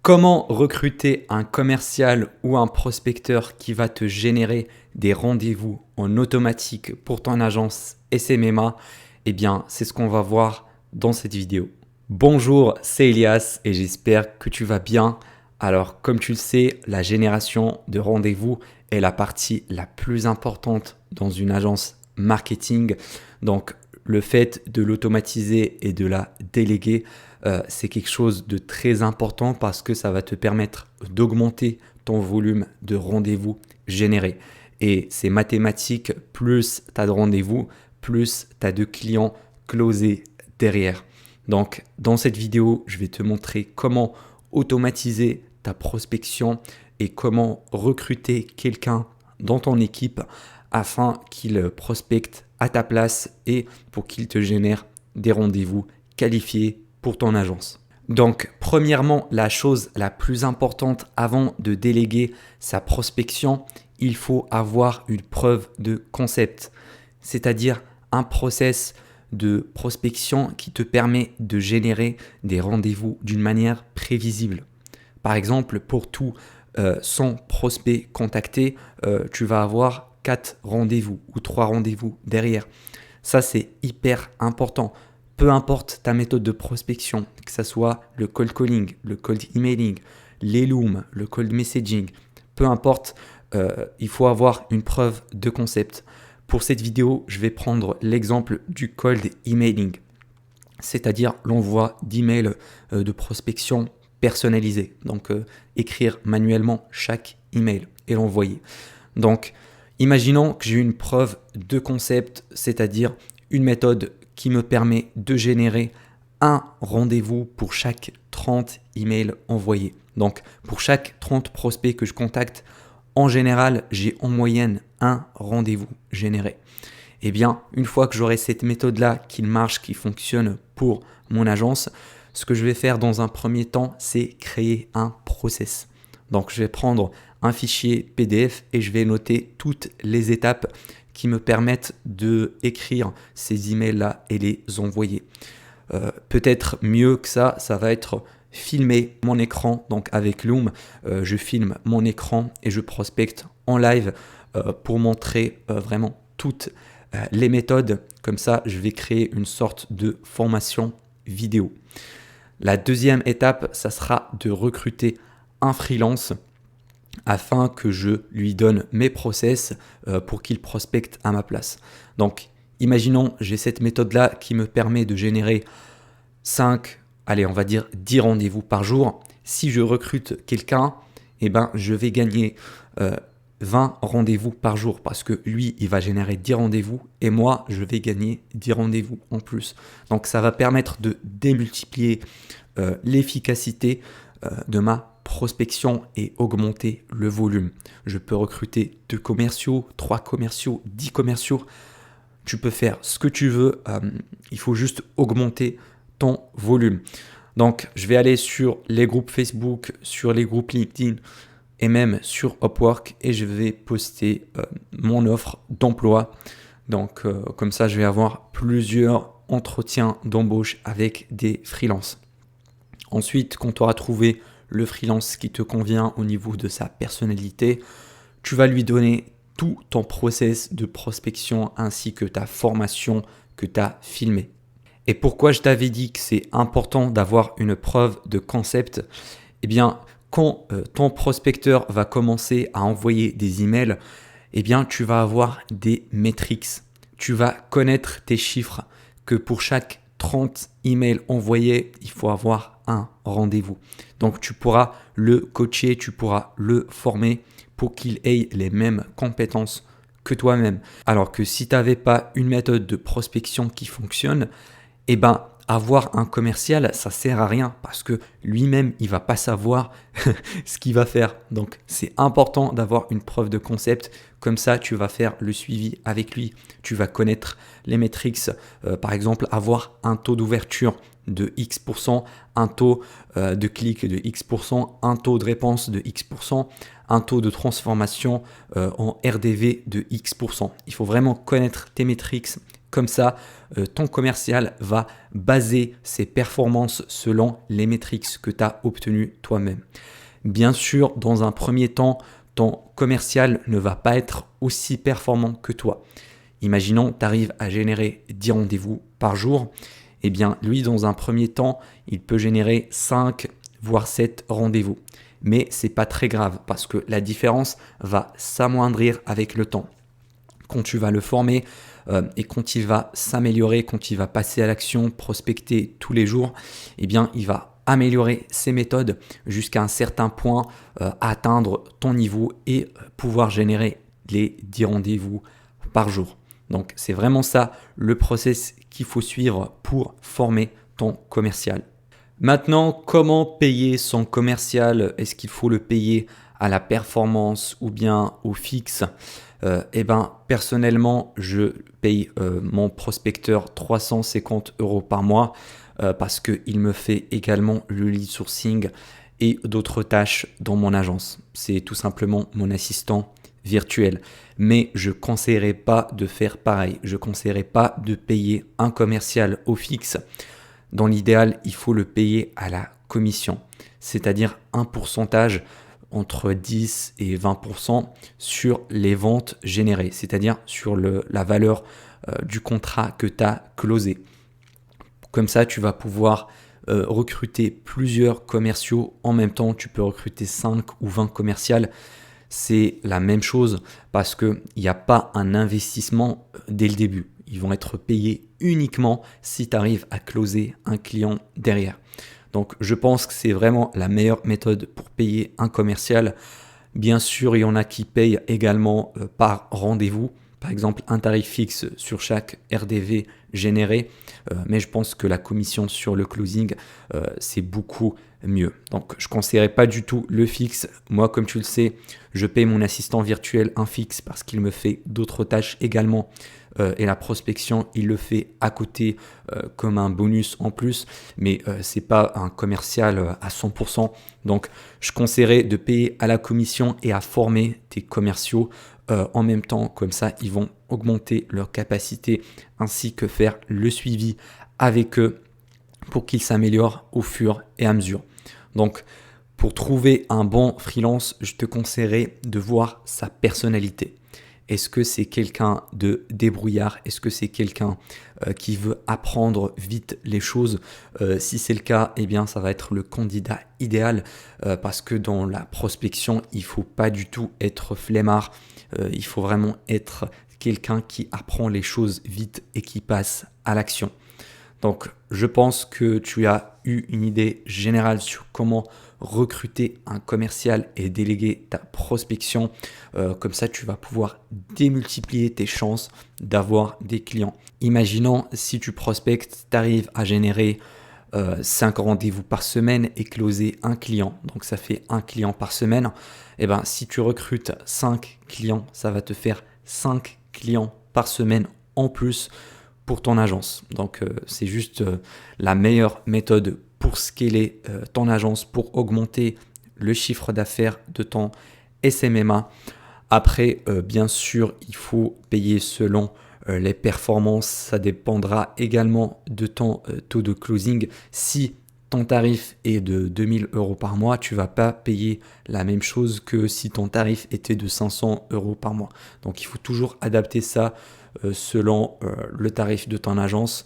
Comment recruter un commercial ou un prospecteur qui va te générer des rendez-vous en automatique pour ton agence SMMA? Eh bien, c'est ce qu'on va voir dans cette vidéo. Bonjour, c'est Elias et j'espère que tu vas bien. Alors, comme tu le sais, la génération de rendez-vous est la partie la plus importante dans une agence marketing. Donc, le fait de l'automatiser et de la déléguer, c'est quelque chose de très important parce que ça va te permettre d'augmenter ton volume de rendez-vous générés. Et c'est mathématique, plus tu as de rendez-vous, plus tu as de clients closés derrière. Donc, dans cette vidéo, je vais te montrer comment automatiser ta prospection et comment recruter quelqu'un dans ton équipe afin qu'il prospecte à ta place et pour qu'il te génère des rendez-vous qualifiés pour ton agence. Donc, premièrement, la chose la plus importante avant de déléguer sa prospection, il faut avoir une preuve de concept, c'est-à-dire un process de prospection qui te permet de générer des rendez-vous d'une manière prévisible. Par exemple, pour tout 100 prospects contactés, tu vas avoir 4 rendez-vous ou 3 rendez-vous derrière. Ça, c'est hyper important. Peu importe ta méthode de prospection, que ce soit le cold calling, le cold emailing, les looms, le cold messaging, peu importe, il faut avoir une preuve de concept. Pour cette vidéo, je vais prendre l'exemple du cold emailing, c'est-à-dire l'envoi d'emails de prospection personnalisé. Donc, écrire manuellement chaque email et l'envoyer. Donc, imaginons que j'ai une preuve de concept, c'est-à-dire une méthode qui me permet de générer un rendez-vous pour chaque 30 emails envoyés. Donc, pour chaque 30 prospects que je contacte, en général, j'ai en moyenne un rendez-vous généré. Eh bien, une fois que j'aurai cette méthode-là qui marche, qui fonctionne pour mon agence, ce que je vais faire dans un premier temps, c'est créer un process. Donc, je vais prendre un fichier PDF et je vais noter toutes les étapes qui me permettent d'écrire ces emails-là et les envoyer. Peut-être mieux que ça va être filmer mon écran. Donc avec Loom, je filme mon écran et je prospecte en live pour montrer vraiment toutes les méthodes. Comme ça, je vais créer une sorte de formation vidéo. La deuxième étape, ça sera de recruter un freelance afin que je lui donne mes process pour qu'il prospecte à ma place. Donc, imaginons, j'ai cette méthode-là qui me permet de générer 5, allez, on va dire 10 rendez-vous par jour. Si je recrute quelqu'un, eh ben, je vais gagner 20 rendez-vous par jour parce que lui, il va générer 10 rendez-vous et moi, je vais gagner 10 rendez-vous en plus. Donc, ça va permettre de démultiplier l'efficacité de ma prospection et augmenter le volume. Je peux recruter 2 commerciaux, 3 commerciaux, 10 commerciaux. Tu peux faire ce que tu veux. Il faut juste augmenter ton volume. Donc, je vais aller sur les groupes Facebook, sur les groupes LinkedIn et même sur Upwork et je vais poster mon offre d'emploi. Donc, comme ça, je vais avoir plusieurs entretiens d'embauche avec des freelances. Ensuite, quand tu auras trouvé le freelance qui te convient au niveau de sa personnalité, tu vas lui donner tout ton process de prospection ainsi que ta formation que tu as filmée. Et pourquoi je t'avais dit que c'est important d'avoir une preuve de concept? Eh bien, quand ton prospecteur va commencer à envoyer des emails, eh bien, tu vas avoir des métriques. Tu vas connaître tes chiffres que pour chaque 30 emails envoyés, il faut avoir un rendez-vous. Donc, tu pourras le coacher, tu pourras le former pour qu'il ait les mêmes compétences que toi-même. Alors que si tu n'avais pas une méthode de prospection qui fonctionne, eh ben, avoir un commercial, ça sert à rien parce que lui-même, il va pas savoir ce qu'il va faire. Donc, c'est important d'avoir une preuve de concept. Comme ça, tu vas faire le suivi avec lui. Tu vas connaître les métriques. Par exemple, avoir un taux d'ouverture de X%, un taux de clic de X%, un taux de réponse de X%, un taux de transformation en RDV de X%. Il faut vraiment connaître tes métriques Comme ça, ton commercial va baser ses performances selon les métriques que tu as obtenues toi-même. Bien sûr, dans un premier temps, ton commercial ne va pas être aussi performant que toi. Imaginons, tu arrives à générer 10 rendez-vous par jour. Eh bien, lui, dans un premier temps, il peut générer 5 voire 7 rendez-vous. Mais ce n'est pas très grave parce que la différence va s'amoindrir avec le temps. Quand tu vas le former et quand il va s'améliorer, quand il va passer à l'action, prospecter tous les jours, eh bien, il va améliorer ses méthodes jusqu'à un certain point, atteindre ton niveau et pouvoir générer les 10 rendez-vous par jour. Donc, c'est vraiment ça le process qu'il faut suivre pour former ton commercial. Maintenant, comment payer son commercial? Est-ce qu'il faut le payer à la performance ou bien au fixe? Personnellement, je paye mon prospecteur 350 € par mois parce qu'il me fait également le lead sourcing et d'autres tâches dans mon agence. C'est tout simplement mon assistant virtuel. Mais je ne conseillerais pas de faire pareil. Je ne conseillerais pas de payer un commercial au fixe. Dans l'idéal, il faut le payer à la commission, c'est-à-dire un pourcentage entre 10 et 20% sur les ventes générées, c'est-à-dire sur la valeur du contrat que tu as closé. Comme ça, tu vas pouvoir recruter plusieurs commerciaux en même temps. Tu peux recruter 5 ou 20 commerciales. C'est la même chose parce qu'il n'y a pas un investissement dès le début. Ils vont être payés uniquement si tu arrives à closer un client derrière. Donc, je pense que c'est vraiment la meilleure méthode pour payer un commercial. Bien sûr, il y en a qui payent également par rendez-vous. Par exemple, un tarif fixe sur chaque RDV généré. Mais je pense que la commission sur le closing, c'est beaucoup mieux. Donc, je ne conseillerais pas du tout le fixe. Moi, comme tu le sais, je paye mon assistant virtuel un fixe parce qu'il me fait d'autres tâches également. Et la prospection, il le fait à côté comme un bonus en plus. Mais ce n'est pas un commercial à 100%. Donc, je conseillerais de payer à la commission et à former tes commerciaux en même temps. Comme ça, ils vont augmenter leur capacité ainsi que faire le suivi avec eux pour qu'ils s'améliorent au fur et à mesure. Donc, pour trouver un bon freelance, je te conseillerais de voir sa personnalité. Est-ce que c'est quelqu'un de débrouillard? Est-ce que c'est quelqu'un qui veut apprendre vite les choses? Si c'est le cas, eh bien, ça va être le candidat idéal parce que dans la prospection, il ne faut pas du tout être flemmard. Il faut vraiment être quelqu'un qui apprend les choses vite et qui passe à l'action. Donc, je pense que tu as eu une idée générale sur comment recruter un commercial et déléguer ta prospection. Comme ça, tu vas pouvoir démultiplier tes chances d'avoir des clients. Imaginons si tu prospectes, tu arrives à générer 5 rendez-vous par semaine et closer un client. Donc, ça fait un client par semaine. Et ben, si tu recrutes 5 clients, ça va te faire 5 clients par semaine en plus pour ton agence. Donc, c'est juste la meilleure méthode pour scaler ton agence, pour augmenter le chiffre d'affaires de ton SMMA. Après, bien sûr, il faut payer selon les performances. Ça dépendra également de ton taux de closing. Si ton tarif est de 2000 € par mois, tu ne vas pas payer la même chose que si ton tarif était de 500 € par mois. Donc, il faut toujours adapter ça selon le tarif de ton agence.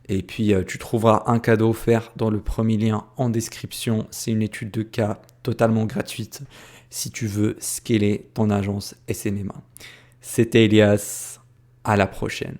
Et puis, tu trouveras un cadeau offert dans le premier lien en description. C'est une étude de cas totalement gratuite si tu veux scaler ton agence SMMA. C'était Elias. À la prochaine.